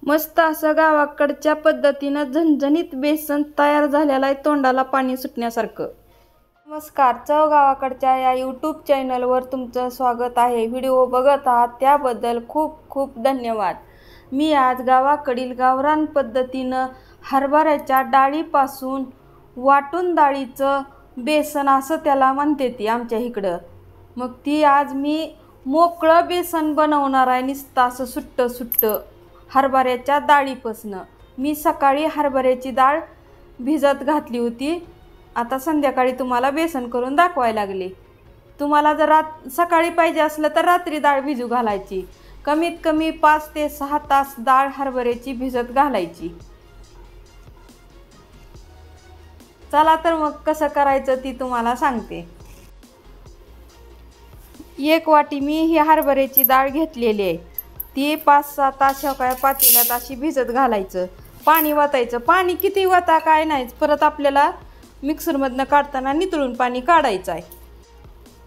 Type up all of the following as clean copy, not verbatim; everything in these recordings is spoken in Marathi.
मस्त असं गावाकडच्या पद्धतीनं झणझणीत बेसन तयार झालेलं आहे, तोंडाला पाणी सुटण्यासारखं। नमस्कार, चव गावाकडच्या या यूट्यूब चॅनलवर तुमचं स्वागत आहे। व्हिडिओ बघत आहात त्याबद्दल खूप खूप धन्यवाद। मी आज गावाकडील गावरान पद्धतीनं हरभऱ्याच्या डाळीपासून वाटून डाळीचं बेसन असं त्याला म्हणते ती आमच्या इकडं। मग ती आज मी मोकळं बेसन बनवणार आहे, नुसतं असं सुट्ट सुट्ट हरभऱ्याच्या डाळीपासनं। मी सकाळी हरभऱ्याची डाळ भिजत घातली होती, आता संध्याकाळी तुम्हाला बेसन करून दाखवायला लागले। तुम्हाला जर सकाळी पाहिजे असलं तर रात्री डाळ भिजू घालायची, कमीत कमी 5 ते 6 तास डाळ हरभऱ्याची भिजत घालायची। चला तर मग कसं करायचं ती तुम्हाला सांगते। 1 वाटी मी ही हरभऱ्याची डाळ घेतलेली आहे, ती 5-6 तास काय पातेल्यात अशी भिजत घालायचं। पाणी वतायचं, पाणी किती वता काय नाही, परत आपल्याला मिक्सरमधनं काढताना नितळून पाणी काढायचं आहे।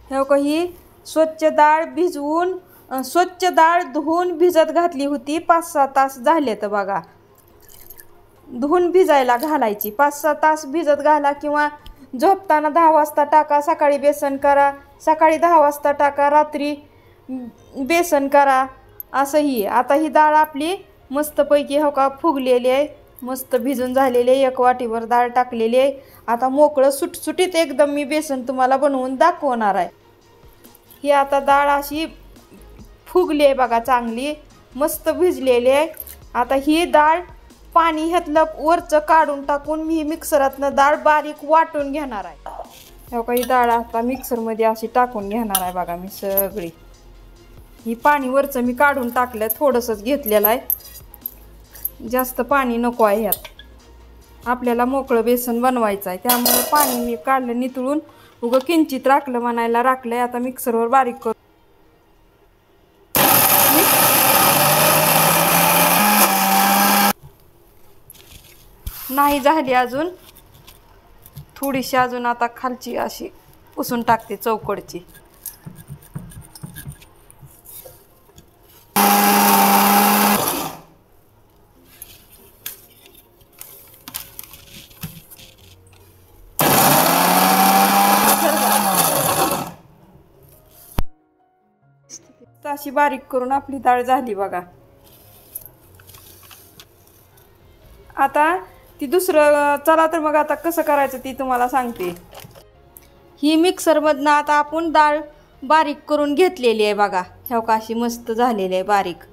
हे का ही स्वच्छ डाळ भिजवून स्वच्छ डाळ धुवून भिजत घातली होती, 5-6 तास झाले तर बघा। धुवून भिजायला घालायची, 5-6 तास भिजत घाला, किंवा झोपताना 10 वाजता टाका, सकाळी बेसन करा, सकाळी 10 वाजता टाका, रात्री बेसन करा, असंही। आता ही डाळ आपली मस्तपैकी हो का फुगलेली आहे, मस्त भिजून झालेली आहे। 1 वाटीवर डाळ टाकलेली आहे। आता मोकळं सुटसुटीत एकदम मी बेसन तुम्हाला बनवून दाखवणार आहे। ही आता डाळ अशी फुगली आहे बघा, चांगली मस्त भिजलेली आहे। आता ही डाळ पाणी ह्यातलं वरचं काढून टाकून मी मिक्सरातनं डाळ बारीक वाटून घेणार आहे। हो का ही डाळ आता मिक्सरमध्ये अशी टाकून घेणार आहे बघा मी सगळी। ही पाणी वरचं मी काढून टाकलं, थोडंसंच घेतलेलं आहे, जास्त पाणी नको आहे ह्यात। आपल्याला मोकळं बेसन बनवायचं आहे, त्यामुळे पाणी मी काढलं नितळून, उगं किंचित राखलं म्हणायला राखलंय। आता मिक्सरवर बारीक करू, नाही झाली अजून, थोडीशी अजून आता खालची अशी पुसून टाकते चौकडची। अशी बारीक करून आपली डाळ झाली बघा। आता ती दुसरं, चला तर मग आता कसं करायचं ती तुम्हाला सांगते। ही मिक्सरमधनं आता आपण डाळ बारीक करून घेतलेली आहे बघा, ह्या का अशी मस्त झालेली आहे बारीक।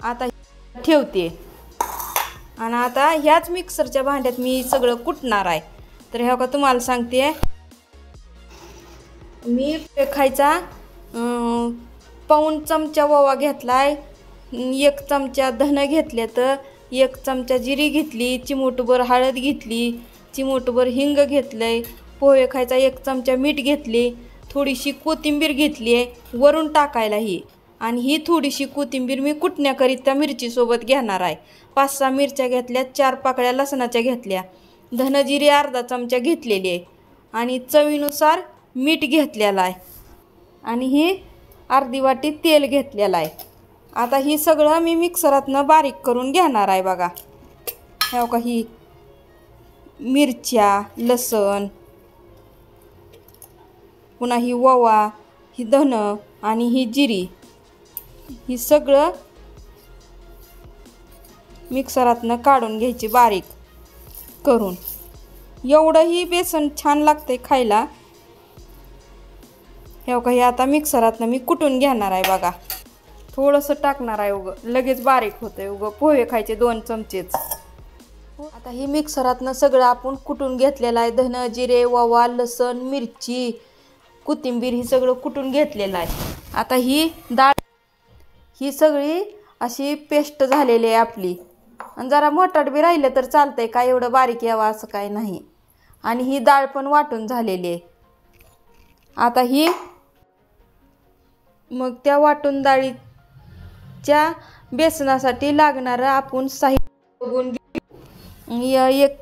आता ठेवते आणि आता ह्याच मिक्सरच्या भांड्यात मी सगळं कुटणार आहे। तर ह्या का तुम्हाला सांगते, मी खायचा पाऊण चमचा ओवा घेतलाय, 1 चमचा धन घेतले, तर 1 चमचा जिरी घेतली, चिमूटभर हळद घेतली, चिमूटभर हिंग घेतलंय, पोहे खायचा 1 चमचा मीठ घेतली, थोडीशी कोथिंबीर घेतली आहे वरून टाकायला ही, आणि ही थोडीशी कोथिंबीर मी कुटण्याकरिता मिरचीसोबत घेणार आहे। 5-6 मिरच्या घेतल्या, 4 पाकळ्या लसणाच्या घेतल्या, धन जिरे अर्धा चमचा घेतलेली आहे, आणि चवीनुसार मीठ घेतलेलं आहे, आणि ही अर्धी वाटी तेल घेतलेलं आहे। आता ही सगळं मी मिक्सरातनं बारीक करून घेणार आहे बघा। हे का ही मिरच्या, लसण, पुन्हा ही ओवा, ही धन आणि ही जिरी, ही सगळं मिक्सरातनं काढून घ्यायची बारीक करून। एवढं ही बेसन छान लागते खायला। हे का हे आता मिक्सरातनं मी कुटून घेणार आहे बघा, थोडंसं टाकणार आहे, उगं लगेच बारीक होतंय, उगं पोहे खायचे 2 चमचेच। आता ही मिक्सरातनं सगळं आपण कुटून घेतलेलं आहे, धन जिरे ओवा लसण मिरची कोथिंबीर ही सगळं कुटून घेतलेलं आहे। आता ही डाळ ही सगळी अशी पेस्ट झालेली आहे आपली, आणि जरा मोठाट बी राहिलं तर चालतंय, काय एवढं बारीक यावं असं काय नाही। आणि ही डाळ पण वाटून झालेली आहे। आता ही मग त्या वाटून डाळीच्या बेसनासाठी लागणारं आपण साहित्य बघून घेऊ। 1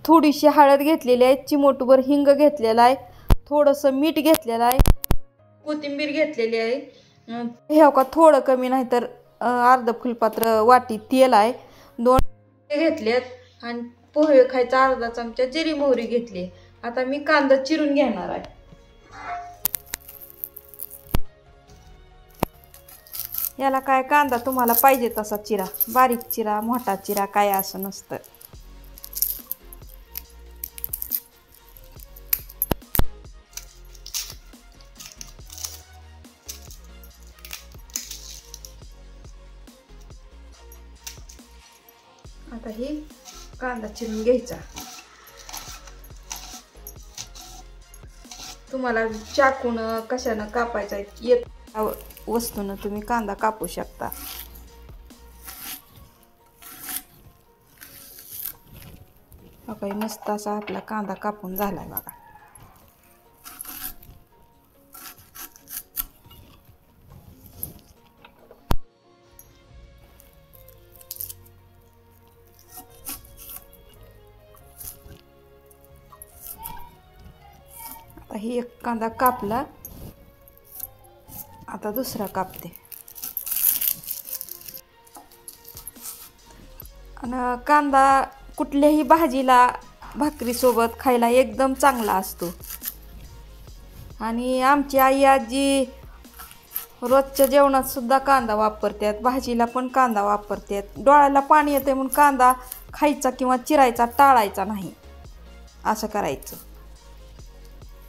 थोडीशी हळद घेतलेली आहे, चिमूटभर हिंग घेतलेला आहे, थोडंसं मीठ घेतलेलं आहे, कोथिंबीर घेतलेली आहे, हे का थोडं कमी नाही तर अर्ध फुलपात्र वाटी तेल आहे, 2 घेतलेत आणि पोहे खायचा अर्धा चमचा जिरी मोहरी घेतली. आता मी कांदा चिरून घेणार आहे. याला काय कांदा तुम्हाला पाहिजे तसा चिरा, बारीक चिरा मोठा चिरा काय असं नसतं. आता हे कांदा चिरून घ्यायचा. तुम्हाला चाकून कशानं कापायचा येत वस्तूनं तुम्ही कांदा कापू शकता. काही मस्त असा आपला कांदा कापून झालाय बघा. आता ही एक कांदा कापला, आता दुसरा कापते. आणि कांदा कुठल्याही भाजीला भाकरीसोबत खायला एकदम चांगला असतो. आणि आमची आई आजी रोजच्या जेवणात सुद्धा कांदा वापरतात, भाजीला पण कांदा वापरतात. डोळ्याला पाणी येते म्हणून कांदा खायचा किंवा चिरायचा टाळायचा नाही, असं करायचं.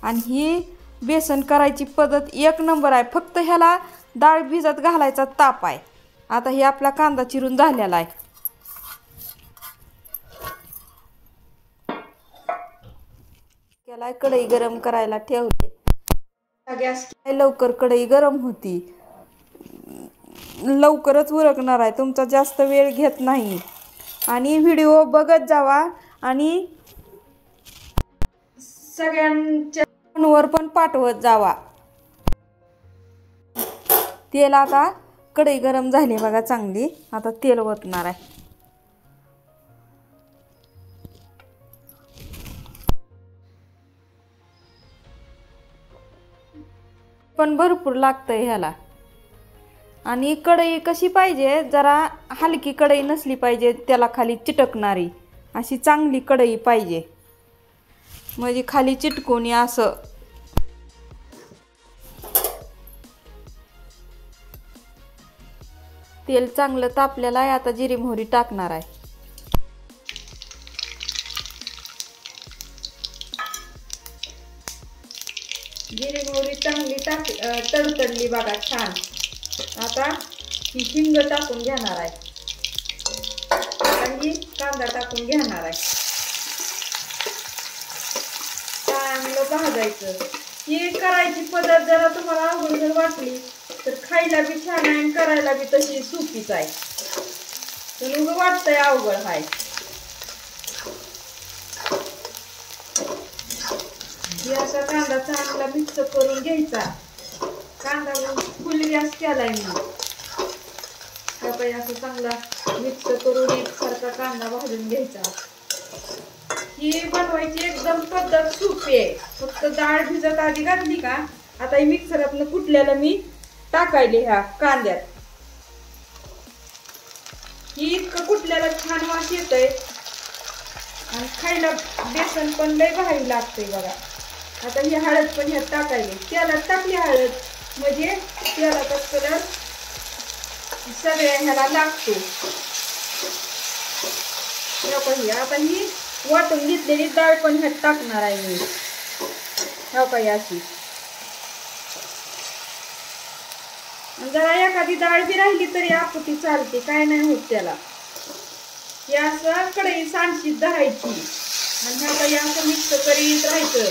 आणि ही बेसन करायची पद्धत 1 नंबर आहे. फक्त ह्याला डाळ भिजत घालायचा ताप आहे. आता हे आपला कांदा चिरून झालेला आहे. त्याला कढई गरम करायला ठेवली. गॅस लवकर कढई गरम होती, लवकरच उरकणार आहे. तुमचा जास्त वेळ घेत नाही. आणि व्हिडिओ बघत जावा आणि सगळ्यांच्या फोनवर पण पाठवत जावा. तेल आता कढई गरम झाली बघा चांगली. आता तेल ओतणार आहे. पण भरपूर लागतंय ह्याला. आणि कढई कशी पाहिजे, जरा हलकी कढई नसली पाहिजे, त्याला खाली चिटकणारी अशी चांगली कढई पाहिजे, म्हणजे खाली चिटकून असं. तेल चांगलं तापलेलं आहे. आता जिरी मोहरी टाकणार आहे. जिरी मोहरी चांगली तडतडली बघा छान. आता ही हिंग टाकून घेणार आहे आणि कांदा टाकून घेणार आहे. चांगलं भाजायचं. ही करायची पद्धत जरा तुम्हाला अवघड जर वाटली तर खायला बी छान आहे आणि करायला बी तशी सोपीच आहे. तर उगं वाटतंय अवघड आहे. हे असा कांदा चांगला मिक्स करून घ्यायचा. कांदा फुल गॅस केलाय मी. असं चांगला मिक्स करून एकसारखा कांदा भाजून घ्यायचा. ही बनवायची एकदम पद्धत सोपी आहे. फक्त डाळ भिजत आधी घातली का, आता ही मिक्सरातनं कुटल्याला मी टाकायले ह्या कांद्यात. ही इतकं कुटल्याला छान वास येतोय आणि खायला बेसन पण लय भारी लागतंय बघा. आता ही हळद पण ह्यात टाकायली. तेलात टाकली हळद म्हणजे तेलाचा कलर सगळ्या ह्याला लागतो. आता ही वाटून घेतलेली डाळ पण ह्यात टाकणार आहे मी. काही अशी जरा एखादी डाळ बी राहिली तरी आपली चालते, काय नाही होत त्याला. हे असं कढई सांडशीत धरायची आणि ह्या काही असं मिक्स करीत राहायचं.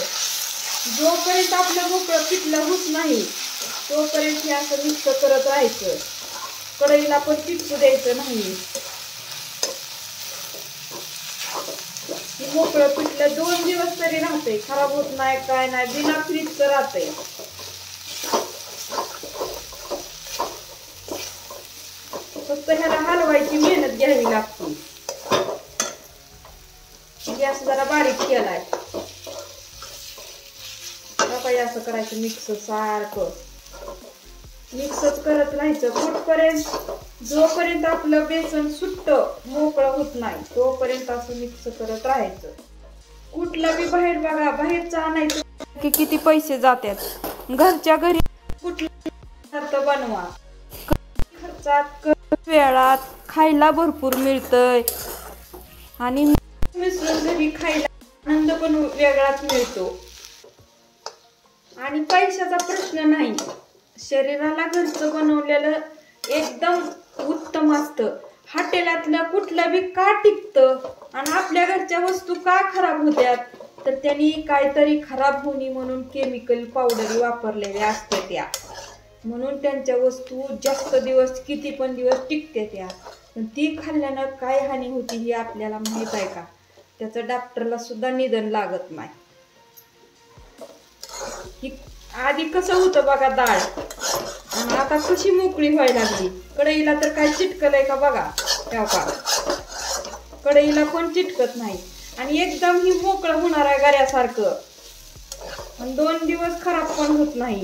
जोपर्यंत आपलं मोकळं पिठलं होत नाही तोपर्यंत हे असं मिक्स करत राहायचं. कढईला पण चिटकू द्यायचं नाही. मोकळं पिठलं 2 दिवस तरी राहते, खराब होत नाही काय नाही, बिना फ्रीजचं राहते. फक्त ह्याला हलवायची मेहनत घ्यावी लागते. गॅस जरा बारीक केलाय. असं करायचं मिक्स सारखं. मिक्सच करत राहायचं कुठपर्यंत, जोपर्यंत आपलं बेसन सुट्ट मोकळं होत नाही तोपर्यंत असं मिक्स करत राहायचं. कुठला बी बाहेर बघा, बाहेरचं आणायचं की किती पैसे जातात. घरच्या घरी कुठला बनवा, खर्चात वेळात खायला भरपूर मिळतंय आणि मिसळून घरी खायला आनंद पण वेगळाच मिळतो. आणि पैशाचा प्रश्न नाही, शरीराला घरचं बनवलेलं एकदम उत्तम असतं. हॉटेलातलं कुठलं बी का टिकतं आणि आपल्या घरच्या वस्तू का खराब होत्यात, तर त्यांनी काहीतरी खराब होणे म्हणून केमिकल पावडरी वापरलेल्या असतात त्या, म्हणून त्यांच्या वस्तू जास्त दिवस किती पण दिवस टिकते त्या. पण ती खाल्ल्यानं काय हानी होती हे आपल्याला माहित आहे का? त्याचं डॉक्टरला सुद्धा निदान लागत नाही. आधी कसं होतं बघा डाळ, आणि आता कशी मोकळी व्हायला लागली. कढईला तर काय चिटकलंय का बघा, का कढईला पण चिटकत नाही आणि एकदम ही मोकळं होणार आहे गाऱ्यासारखं, आणि 2 दिवस खराब पण होत नाही.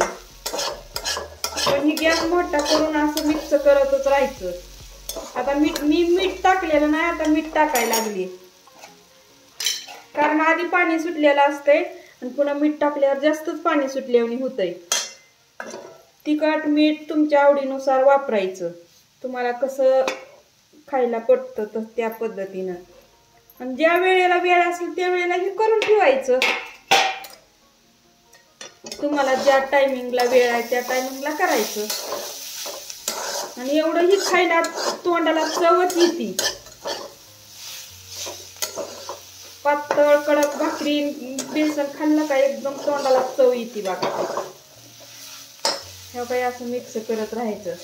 पण ही गॅस मोठा करून असं मिक्स करतच राहायचं. आता मी मीठ टाकलेलं नाही, आता मीठ टाकायला लागली, कारण आधी पाणी सुटलेलं असतंय आणि पुन्हा मीठ टाकल्यावर जास्तच पाणी सुटल्याने होतंय. तिखट मीठ तुमच्या आवडीनुसार वापरायचं, तुम्हाला कसं खायला पटतं तर त्या पद्धतीनं. आणि ज्या वेळेला वेळ असेल त्या वेळेला हे करून ठेवायचं. तुम्हाला ज्या टायमिंगला वेळ आहे त्या टायमिंगला करायचं. आणि एवढं ही खायला तोंडाला चवच येते. पातळ कडक भाकरी बेसन खाल्लं का एकदम तोंडाला चव येते बघा. हे काही असं मिक्स करत राहायचं.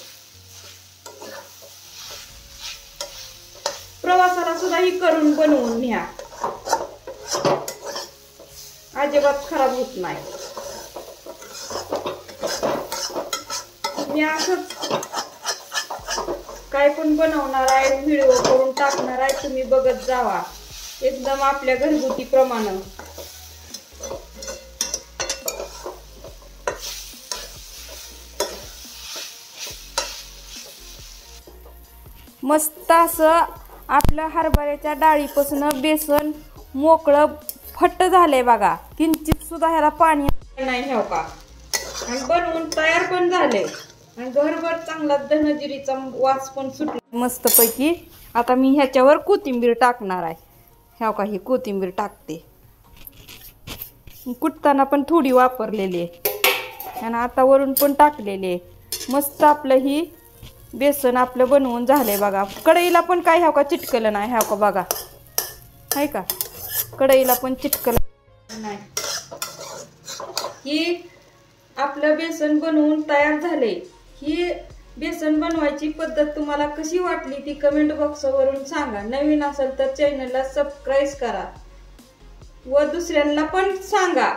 प्रवासाला सुद्धा ही करून बनवून न्या, अजिबात खराब होत नाही. मी असंच काय पण बनवणार आहे, व्हिडिओ करून टाकणार आहे, तुम्ही बघत जावा एकदम आपल्या घरगुती प्रमाण. मस्त असं आपलं हरभऱ्याच्या डाळीपासून बेसन मोकळं फट्ट झालंय बघा, किंचित सुद्धा ह्याला पाणी नाही ह्याव का. आणि बनवून तयार पण झालंय आणि घरभर चांगला धनजिरीचा वास पण सुटला मस्त पैकी. आता मी ह्याच्यावर कोथिंबीर टाकणार आहे. ह्याव का ही कोथिंबीर टाकते, कुटताना पण थोडी वापरलेली आहे आणि आता वरून पण टाकलेली आहे. मस्त आपलं ही बेसन आपलं बनवून झालंय बघा. कढईला पण काय ह्याव का चिटकलं नाही, ह्याव का बघा, आहे का कढईला पण चिटकलं नाही. ही आपलं बेसन बनवून तयार झाले. ही बेसन बनवायची पद्धत तुम्हाला कशी वाटली ती कमेंट बॉक्सवरून सांगा. नवीन असेल तर चॅनलला सबस्क्राईब करा व दुसऱ्यांना पण सांगा.